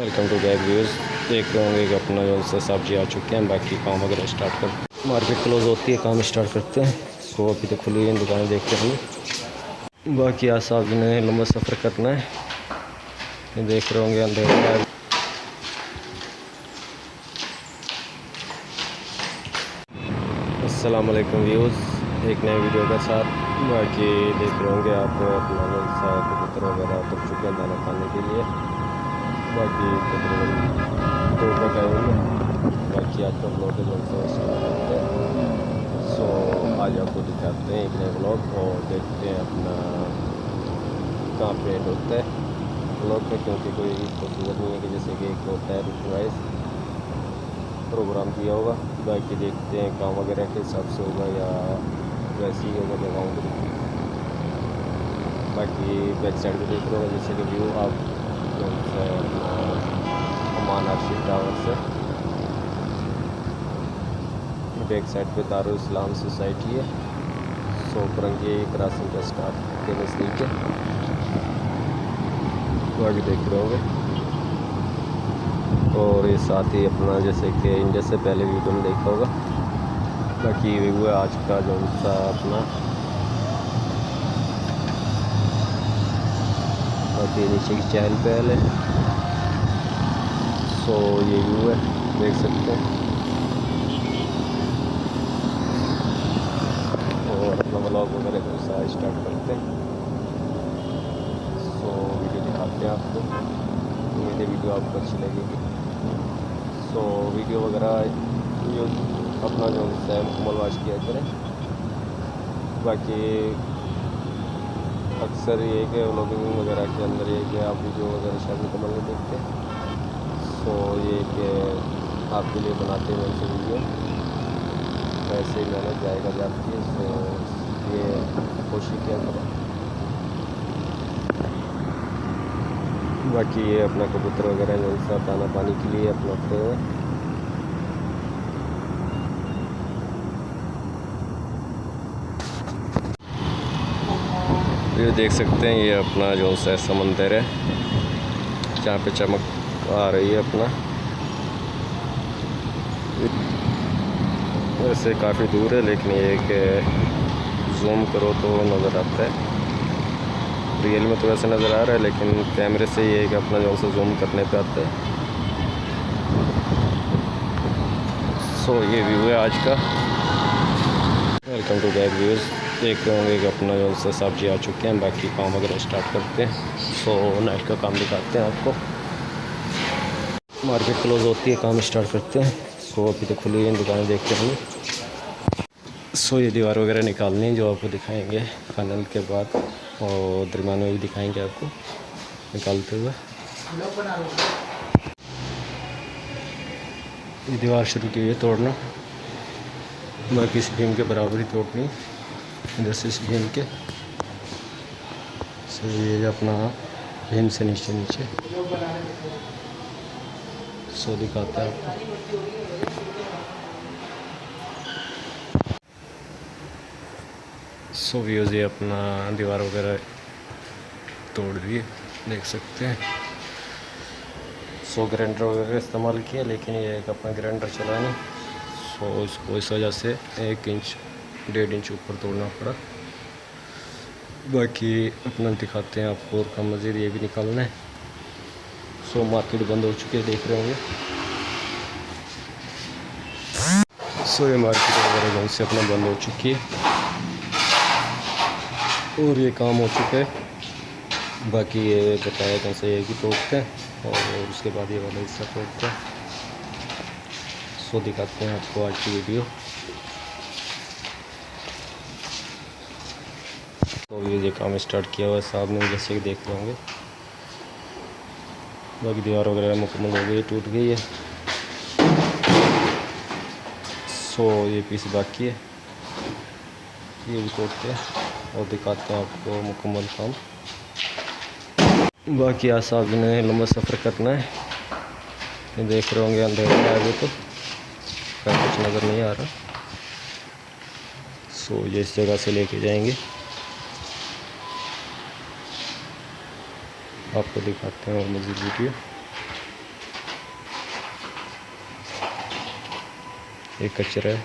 Welcome to back views. देख रहे होंगे कि अपना जो से सब्जी आ चुके हैं, बाकी काम वगैरह स्टार्ट कर, मार्केट क्लोज होती है, काम स्टार्ट करते हैं। सो अभी तो खुली हुई दुकानें देखते हैं। बाकी आज साहब ने लंबा सफ़र करना है, ये देख रहे होंगे अंधेरा है। अस्सलाम वालेकुम व्यूज़, एक नए वीडियो के साथ। बाकी देख रहे होंगे आप अपना जो सा कबूतर वगैरह उतर चुके हैं दाना खाने के लिए। बाकी तकरीबन 2 तक आए हुए हैं। बाकी आज का ब्लॉग जो है स्टार्ट करते हैं। सो आज आपको दिखाते हैं एक नए ब्लॉग और देखते हैं अपना कहाँ पे एंड होता है ब्लॉग में, क्योंकि कोई प्रोसीजर नहीं है कि जैसे कि एक होता है रूटीन वाइज प्रोग्राम किया होगा। बाकी देखते हैं काम वगैरह के हिसाब से होगा या वैसे ही होगा जगहों को। बाकी बैक साइड में देख रहे हो जैसे कि व्यू आप अमान आर्शिद टावर से बैक साइड पे दारुल इस्लाम सोसाइटी है। सो परंगे क्रॉसिंग का स्टार्ट के नज़दीक है। तो आगे देख रहे होंगे और ये साथ ही अपना जैसे कि इंडिया से पहले वीडियो में देखा होगा। बाकी व्यू है आज का जो सा अपना। बाकी नीचे की चहल पहल है। सो ये व्यू है, देख सकते हैं। और अपना व्लॉग वगैरह को स्टार्ट करते हैं। सो वीडियो दिखाते हैं आपको, मेरी वीडियो आपको अच्छी लगेगी। सो वीडियो वगैरह जो अपना जो है मुकम्मल वाच किया करें। बाकी अक्सर ये कि व्लॉगिंग वगैरह के अंदर ये कि आप वीडियो वगैरह शायद मुकम्मल नहीं देखते। सो ये कि आपके लिए बनाते हैं वैसे वीडियो, वैसे ही मेहनत जाएगा जाती है। सो ये कोशिश किया करें। बाकी ये अपना कबूतर वगैरह जो सा दाना पानी के लिए अपना उठते हुए। ये देख सकते हैं, ये अपना जो सा समंदर है जहाँ पे चमक आ रही है अपना। वैसे काफ़ी दूर है, लेकिन ये कि जूम करो तो नज़र आता है। रियल में तो वैसे नज़र आ रहा है, लेकिन कैमरे से ये कि अपना जो सा जूम करने पे आता है। सो ये व्यू है आज का। Welcome to back views. देख रहे होंगे कि अपना जो सा सब्जी आ चुके हैं, बाकी काम वगैरह स्टार्ट करते हैं। सो नाइट का काम दिखाते हैं आपको। मार्केट क्लोज होती है, काम स्टार्ट करते हैं। सो अभी तो खुली हुई दुकानें देखते हैं। सो ये दीवार वगैरह निकालनी है जो आपको दिखाएंगे फाइनल के बाद, और दरमियान में भी दिखाएंगे आपको निकालते हुए। ये दीवार शुरू की हुई है तोड़ना, बाकी इस भीम के बराबर ही तोड़नी इधर से इस भीम के। सो ये अपना भीम से नीचे नीचे सो दिखाता है आपको। सो व्यूज़ ये अपना दीवार वगैरह तोड़ दिए, देख सकते हैं। सो ग्राइंडर वगैरह इस्तेमाल किया, लेकिन ये एक अपना ग्राइंडर चला नहीं। सो इसको इस वजह से 1 इंच 1.5 इंच ऊपर तोड़ना पड़ा। बाकी अपना दिखाते हैं आपको, और कम मज़ीद ये भी निकालना है। सो मार्केट बंद हो चुकी है, देख रहे होंगे। सो ये मार्केट वगैरह जल्द से अपना बंद हो चुकी है और ये काम हो चुका है। बाकी ये बताया कौन सा ये भी तोड़ते हैं और उसके बाद ये वाला हिस्सा तोड़ते हैं। सो दिखाते हैं आपको आज की वीडियो। तो ये काम स्टार्ट किया हुआ है साहब ने, जैसे कि देख रहे होंगे। बाकी दीवार वगैरह मुकम्मल हो गई, टूट गई है। सो ये पीस बाकी है, ये भी तोड़ते हैं और दिखाते हैं आपको मुकम्मल काम। बाकी आज साहब ने लंबा सफ़र करना है, ये देख रहे होंगे अंधेरा है अभी तो कुछ नज़र नहीं आ रहा। सो ये इस जगह से लेके जाएंगे, आपको दिखाते हैं और मज़ीद वीडियो। एक कचरा है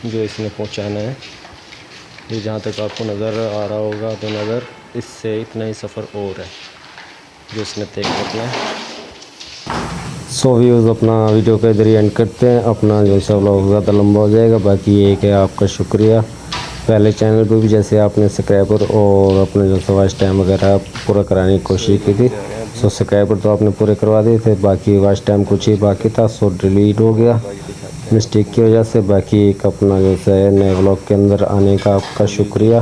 जो इसने पहुंचाना है। ये जहाँ तक आपको नज़र आ रहा होगा तो नज़र इससे इतना ही सफ़र और है जो इसने तय करना है। सो व्यूज़ अपना वीडियो का इधर ही एंड करते हैं। अपना जो सा व्लॉग ज़्यादा लंबा हो जाएगा। बाकी ये है आपका शुक्रिया। पहले चैनल पे भी जैसे आपने सब्सक्राइबर और अपने जो वॉच टाइम वगैरह पूरा कराने की कोशिश की थी, सो सब्सक्राइबर तो आपने पूरे करवा दिए थे, बाकी वॉच टाइम कुछ ही बाकी था, सो डिलीट हो गया मिस्टेक की वजह से। बाकी एक अपना जैसे नए व्लॉग के अंदर आने का आपका शुक्रिया।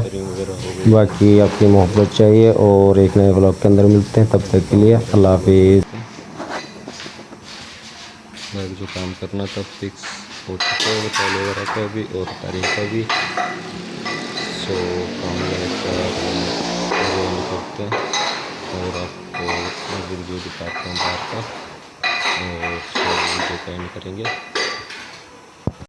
बाकी आपकी मोहब्बत चाहिए और एक नए व्लॉग के अंदर मिलते हैं। तब तक के लिए अल्लाह हाफिज़। जो काम करना था फिक्स हो चुका है पहले वगैरह का भी और तारीख का भी। सो काम करते हैं और आपको वीडियो दिखाता हूँ बाहर का और वीडियो का एंड करेंगे।